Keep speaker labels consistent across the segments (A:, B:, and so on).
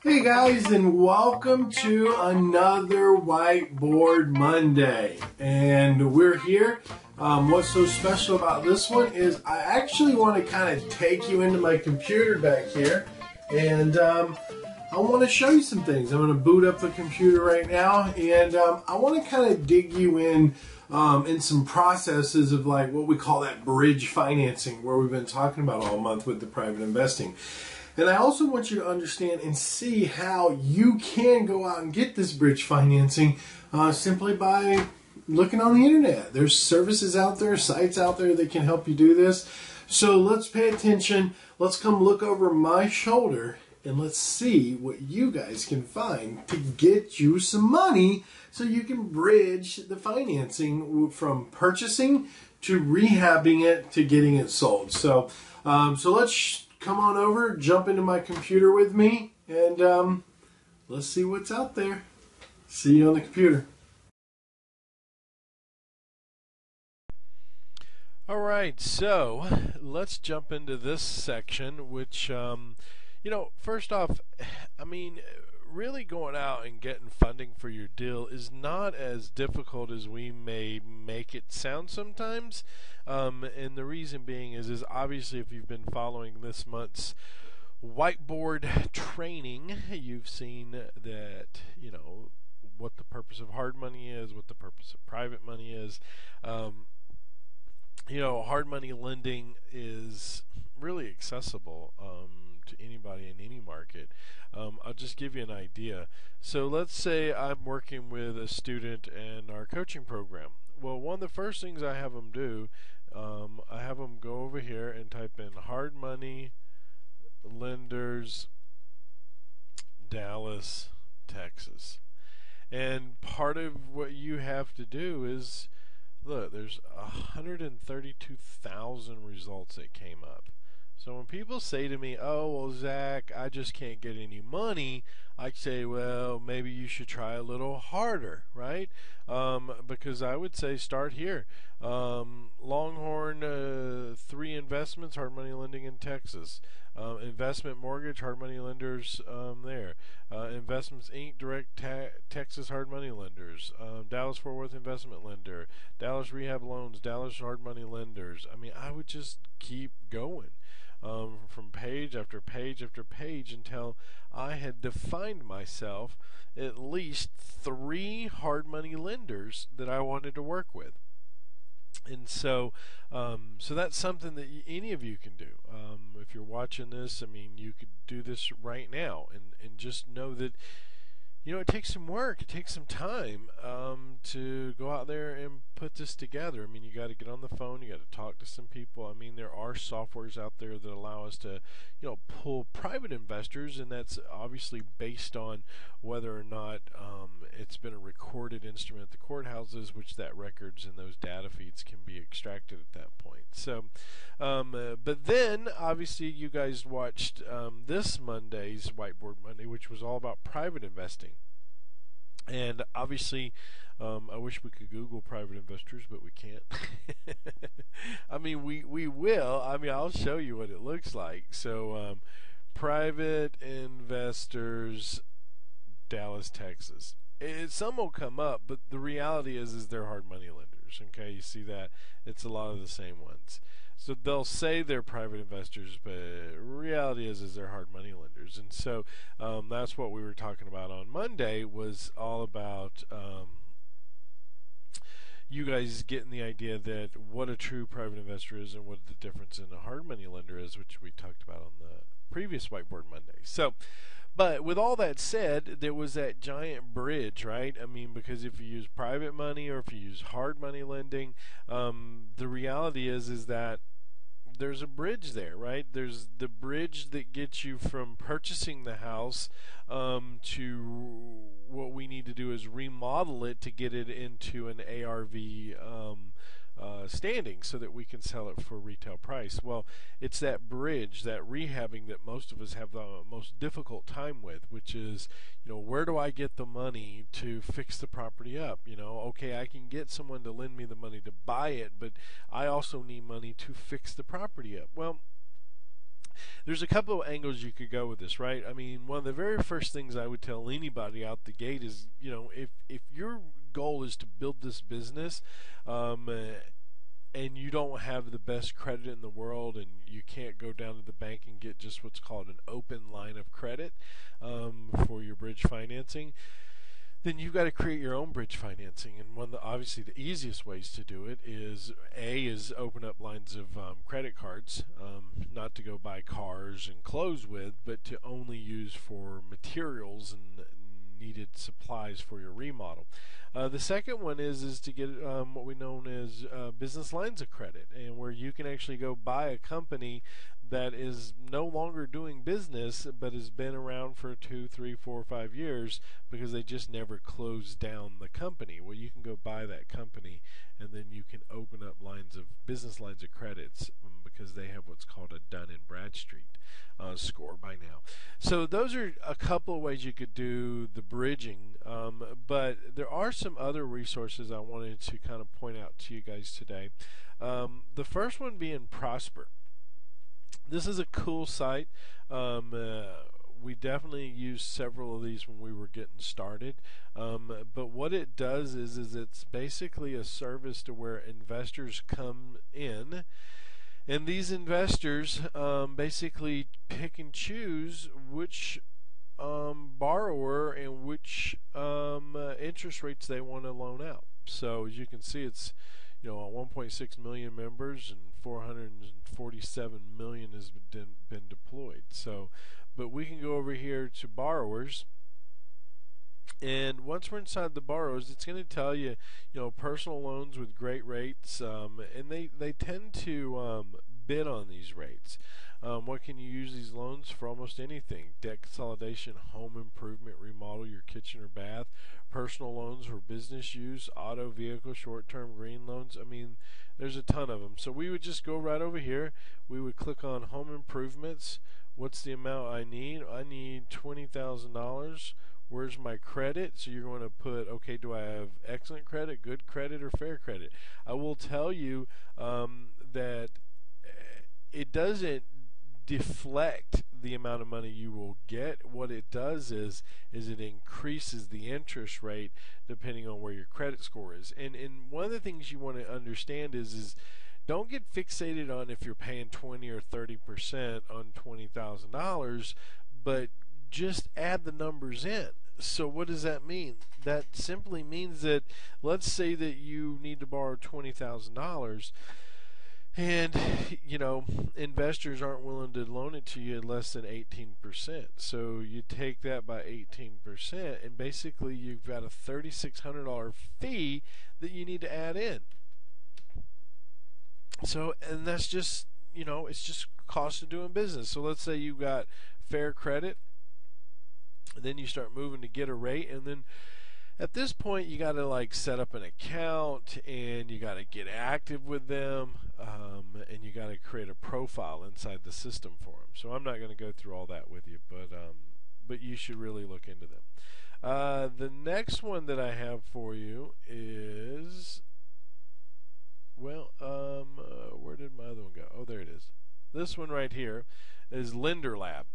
A: Hey guys, and welcome to another Whiteboard Monday. And we're here. What's so special about this one is I actually want to kind of take you into my computer back here, and I want to show you some things. I'm going to boot up the computer right now, and I want to kind of dig you in some processes of like what we call that bridge financing, where we've been talking about all month with the private investing. And I also want you to understand and see how you can go out and get this bridge financing simply by looking on the internet. There's services out there, sites out there that can help you do this. So let's pay attention. Let's come look over my shoulder and let's see what you guys can find to get you some money so you can bridge the financing from purchasing to rehabbing it to getting it sold. So let's come on over, jump into my computer with me, and let's see what's out there. See you on the computer.
B: All right, so let's jump into this section, which, first off, really going out and getting funding for your deal is not as difficult as we may make it sound sometimes. And the reason being is obviously if you've been following this month's whiteboard training, you've seen that, what the purpose of hard money is, what the purpose of private money is. Hard money lending is really accessible to anybody in any market. I'll just give you an idea. So let's say I'm working with a student in our coaching program. Well, one of the first things I have them do, I have them go over here and type in hard money lenders Dallas, Texas. And part of what you have to do is, look, there's 132,000 results that came up. So when people say to me, oh, well, Zach, I just can't get any money, I say, well, maybe you should try a little harder, right? Because I would say start here. Longhorn 3 investments, hard money lending in Texas. Investment mortgage, hard money lenders there. Investments Inc., direct Texas hard money lenders. Dallas Fort Worth investment lender. Dallas rehab loans, Dallas hard money lenders. I would just keep going. From page after page after page until I had defined myself at least 3 hard money lenders that I wanted to work with. And so that's something that any of you can do. If you're watching this, you could do this right now and just know that it takes some work, it takes some time to go out there and put this together. You got to get on the phone, you got to talk to some people. There are softwares out there that allow us to, pull private investors, and that's obviously based on whether or not it's been a recorded instrument at the courthouses, which that records and those data feeds can be extracted at that point. So, but then obviously you guys watched this Monday's Whiteboard Monday, which was all about private investing. And obviously, I wish we could Google private investors, but we can't. We will. I'll show you what it looks like. So, private investors, Dallas, Texas. Some will come up, but the reality is they're hard money lenders. Okay, you see that? It's a lot of the same ones. So they'll say they're private investors, but reality is they're hard money lenders. And so that's what we were talking about on Monday, was all about you guys getting the idea that what a true private investor is and what the difference in a hard money lender is, which we talked about on the previous Whiteboard Monday. So, but with all that said, there was that giant bridge, right? Because if you use private money or if you use hard money lending, the reality is that there's a bridge there, right? There's the bridge that gets you from purchasing the house to what we need to do is remodel it to get it into an ARV standing so that we can sell it for retail price. Well, it's that bridge, that rehabbing that most of us have the most difficult time with, which is, where do I get the money to fix the property up? Okay, I can get someone to lend me the money to buy it, but I also need money to fix the property up. Well, there's a couple of angles you could go with this, right? I mean, one of the very first things I would tell anybody out the gate is, if your goal is to build this business, and you don't have the best credit in the world, and you can't go down to the bank and get just what's called an open line of credit for your bridge financing, then you've got to create your own bridge financing. And obviously the easiest ways to do it is open up lines of credit cards, not to go buy cars and clothes with, but to only use for materials and needed supplies for your remodel. The second one is to get what we know as business lines of credit, and where you can actually go buy a company that is no longer doing business but has been around for 2, 3, 4, 5 years because they just never closed down the company. Well, you can go buy that company, and then you can open up business lines of credits because they have what's called a Dun and Bradstreet score by now. So those are a couple of ways you could do the bridging, but there are some other resources I wanted to kind of point out to you guys today. The first one being Prosper. This is a cool site. We definitely used several of these when we were getting started. But what it does is it's basically a service to where investors come in, and these investors basically pick and choose which borrower and which interest rates they want to loan out. So as you can see, it's 1.6 million members and 447 million has been deployed. So, but we can go over here to borrowers, and once we're inside the borrowers, it's going to tell you, personal loans with great rates, and they tend to bid on these rates. What can you use these loans for? Almost anything: debt consolidation, home improvement, remodel your kitchen or bath, personal loans for business use, auto, vehicle, short-term green loans. I mean, there's a ton of them. So we would just go right over here. We would click on home improvements. What's the amount I need? I need $20,000. Where's my credit? So you're going to put, okay, do I have excellent credit, good credit, or fair credit? I will tell you that it doesn't deflect the amount of money you will get. What it does is it increases the interest rate depending on where your credit score is. And one of the things you want to understand is don't get fixated on if you're paying 20 or 30% on $20,000, but just add the numbers in. So what does that mean? That simply means that, let's say that you need to borrow $20,000, and investors aren't willing to loan it to you at less than 18%. So you take that by 18%, and basically you've got a $3,600 fee that you need to add in. So, and that's just, it's just cost of doing business. So let's say you got fair credit, and then you start moving to get a rate, and then at this point you got to set up an account, and you got to get active with them, and you got to create a profile inside the system for them. So I'm not going to go through all that with you, but you should really look into them. The next one that I have for you is, where did my other one go? Oh, there it is. This one right here is Lender Lab.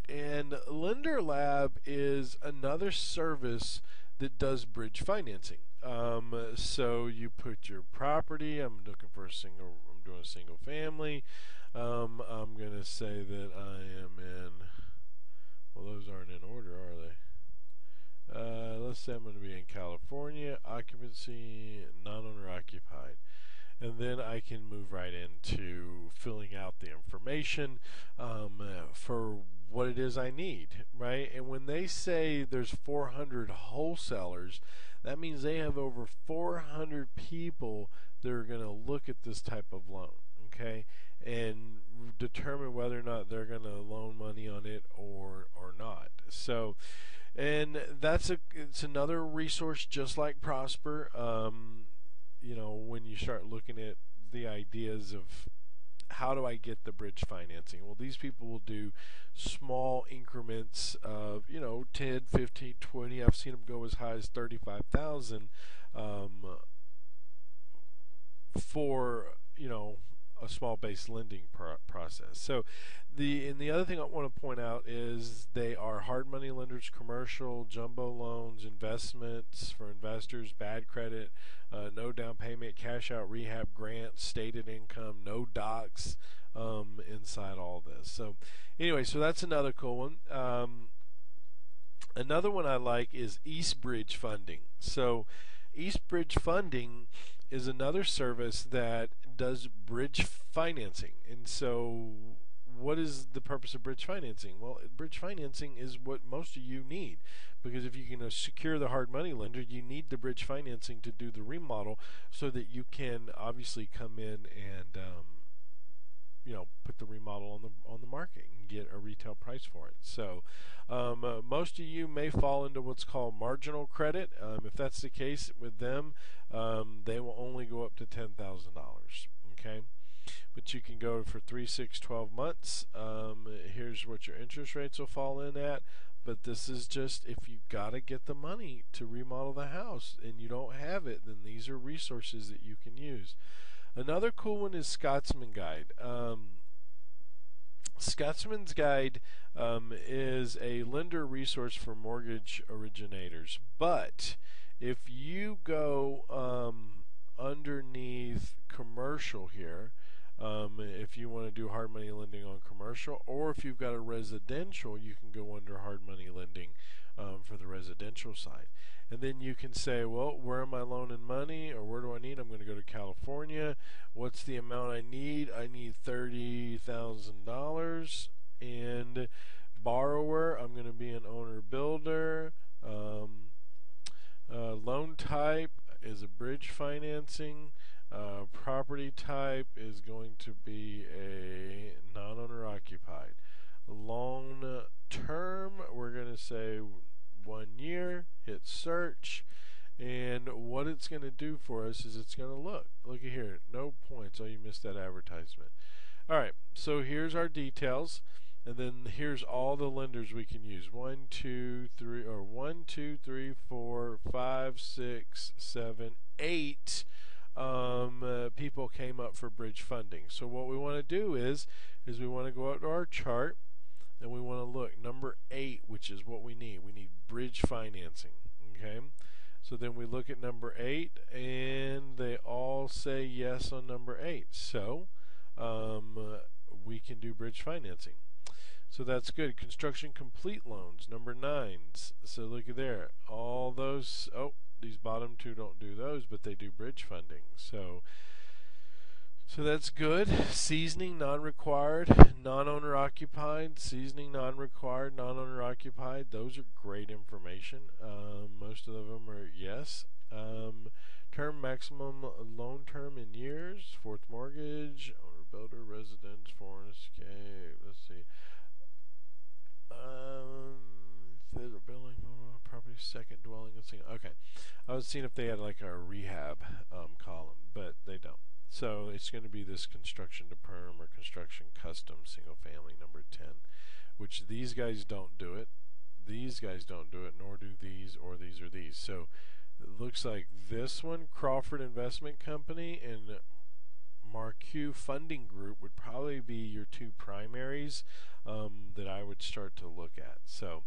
B: And Lender Lab is another service that does bridge financing. So you put your property. I'm doing a single family. I'm going to say that I am in, well, those aren't in order, are they? Let's say I'm going to be in California, occupancy, non-owner occupied. And then I can move right into filling out the information for what it is I need, right? And when they say there's 400 wholesalers, that means they have over 400 people that are going to look at this type of loan, okay, and determine whether or not they're going to loan money on it or not. So, and it's another resource just like Prosper. When you start looking at the ideas of how do I get the bridge financing, well, these people will do small increments of 10, 15, 20. I've seen them go as high as 35,000 for a small base lending process. So the other thing I want to point out is they are hard money lenders, commercial, jumbo loans, investments for investors, bad credit, no down payment, cash out, rehab, grants, stated income, no docs inside all this. So anyway, so that's another cool one. Another one I like is Eastbridge Funding. So Eastbridge Funding is another service that does bridge financing. And so what is the purpose of bridge financing? Well, bridge financing is what most of you need, because if you can secure the hard money lender, you need the bridge financing to do the remodel so that you can obviously come in and put the remodel on the market and get a retail price for it. So most of you may fall into what's called marginal credit. If that's the case with them, they will only go up to $10,000. Okay, but you can go for 3, 6, 12 months. Here's what your interest rates will fall in at. But this is just if you gotta get the money to remodel the house and you don't have it, then these are resources that you can use. Another cool one is Scotsman Guide. Scotsman's Guide is a lender resource for mortgage originators. But if you go underneath commercial here, if you want to do hard money lending on commercial, or if you've got a residential, you can go under hard money lending for the residential side. And then you can say, well, where am I loaning money, or where do I need? I'm going to go to California. What's the amount I need? I need $30,000. And borrower, I'm going to be an owner-builder. Loan type is a bridge financing. Property type is going to be a non-owner occupied. Loan term, we're going to say 1 year. Hit search, and what it's going to do for us is it's going to look at here, no points. Oh, you missed that advertisement. Alright, so here's our details, and then here's all the lenders we can use. 1, 2, 3, 4, 5, 6, 7, 8 people came up for bridge funding. So what we want to do is we want to go out to our chart, and we want to look number 8, which is what we need. We need bridge financing. Okay, so then we look at number 8, and they all say yes on number 8. So we can do bridge financing. So that's good. Construction complete loans, number 9s. So look at there. All those. Oh, these bottom 2 don't do those, but they do bridge funding. So that's good. Seasoning, non-required, non-owner occupied. Seasoning, non-required, non-owner occupied. Those are great information. Most of them are yes. Term, maximum loan term in years. Fourth mortgage, owner, builder, residence, foreign escape. Let's see. Building, property, second dwelling. Let's see. Okay, I was seeing if they had like a rehab column, but they don't. So it's going to be this construction to perm or construction custom single family number 10, which these guys don't do it. These guys don't do it, nor do these or these or these. So it looks like this one, Crawford Investment Company, and Marquette Funding Group would probably be your 2 primaries that I would start to look at. So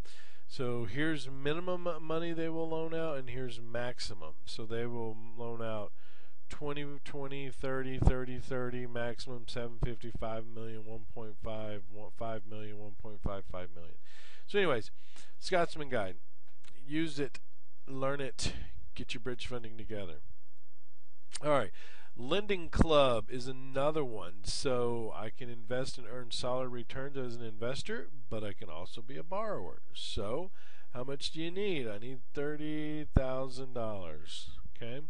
B: here's minimum money they will loan out, and here's maximum. So they will loan out 20, 20, 30, 30, 30, maximum 750, 5 million, 1.5, 5 million, 1.55 million. So anyways, Scotsman Guide. Use it, learn it, get your bridge funding together. Alright, Lending Club is another one. So I can invest and earn solid returns as an investor, but I can also be a borrower. So how much do you need? I need $30,000. Okay.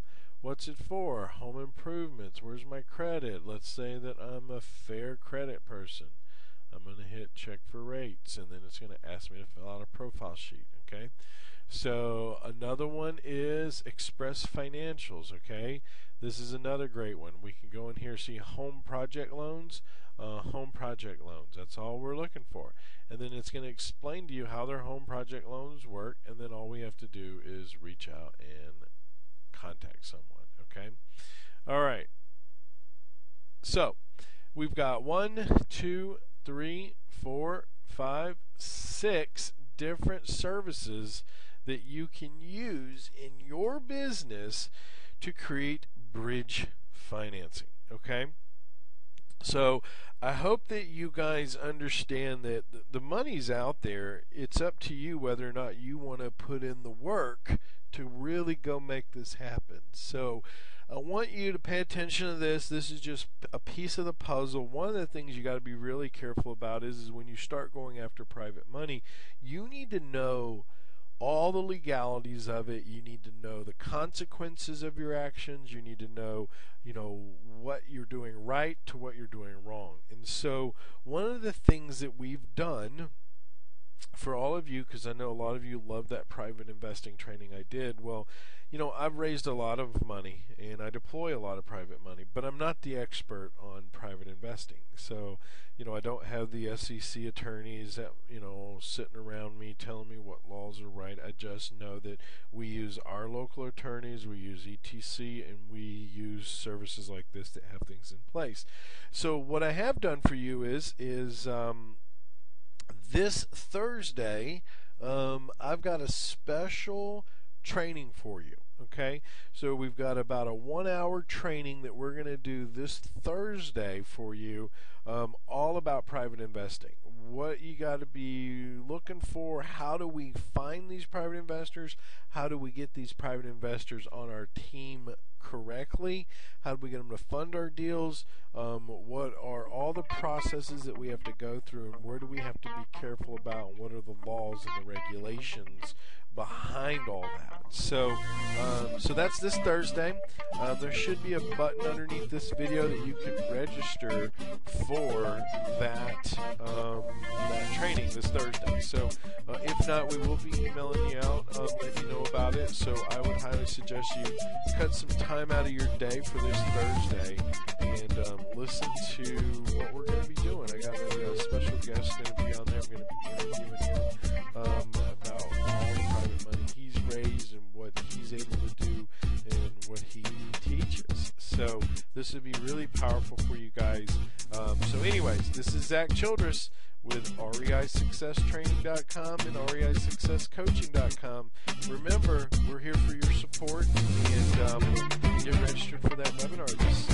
B: What's it for? Home improvements. Where's my credit? Let's say that I'm a fair credit person. I'm going to hit check for rates, and then it's going to ask me to fill out a profile sheet. Okay. So another one is Express Financials. Okay. This is another great one. We can go in here, see home project loans. Home project loans. That's all we're looking for. And then it's going to explain to you how their home project loans work, and then all we have to do is reach out and contact someone. Okay. All right. So we've got 1, 2, 3, 4, 5, 6 different services that you can use in your business to create bridge financing. Okay? So I hope that you guys understand that the money's out there. It's up to you whether or not you want to put in the work to really go make this happen. So I want you to pay attention to this. This is just a piece of the puzzle. One of the things you got to be really careful about is when you start going after private money, you need to know all the legalities of it. You need to know the consequences of your actions. You need to know, what you're doing right to what you're doing wrong. And so one of the things that we've done for all of you, because I know a lot of you love that private investing training I did, well, I've raised a lot of money and I deploy a lot of private money, but I'm not the expert on private investing. So, I don't have the SEC attorneys that, sitting around me telling me what laws are right. I just know that we use our local attorneys, we use ETC, and we use services like this that have things in place. So what I have done for you is this Thursday, I've got a special training for you. Okay, so we've got about a 1-hour training that we're going to do this Thursday for you, all about private investing. What you got to be looking for, how do we find these private investors, how do we get these private investors on our team correctly, how do we get them to fund our deals, what are all the processes that we have to go through, and where do we have to be careful about, and what are the laws and the regulations behind all that. So that's this Thursday. There should be a button underneath this video that you can register for that training this Thursday. So if not, we will be emailing you out, letting you know about it. So I would highly suggest you cut some time out of your day for this Thursday and listen to what we're going to be doing. I got a special guest going to be on there. I'm going to be interviewing him about all the private money he's raised and what he's able to do and what he teaches. So this would be really powerful for you guys. So anyways, this is Zack Childress with REISuccesstraining.com and REISuccesscoaching.com. Remember, we're here for your support, and get registered for that webinar this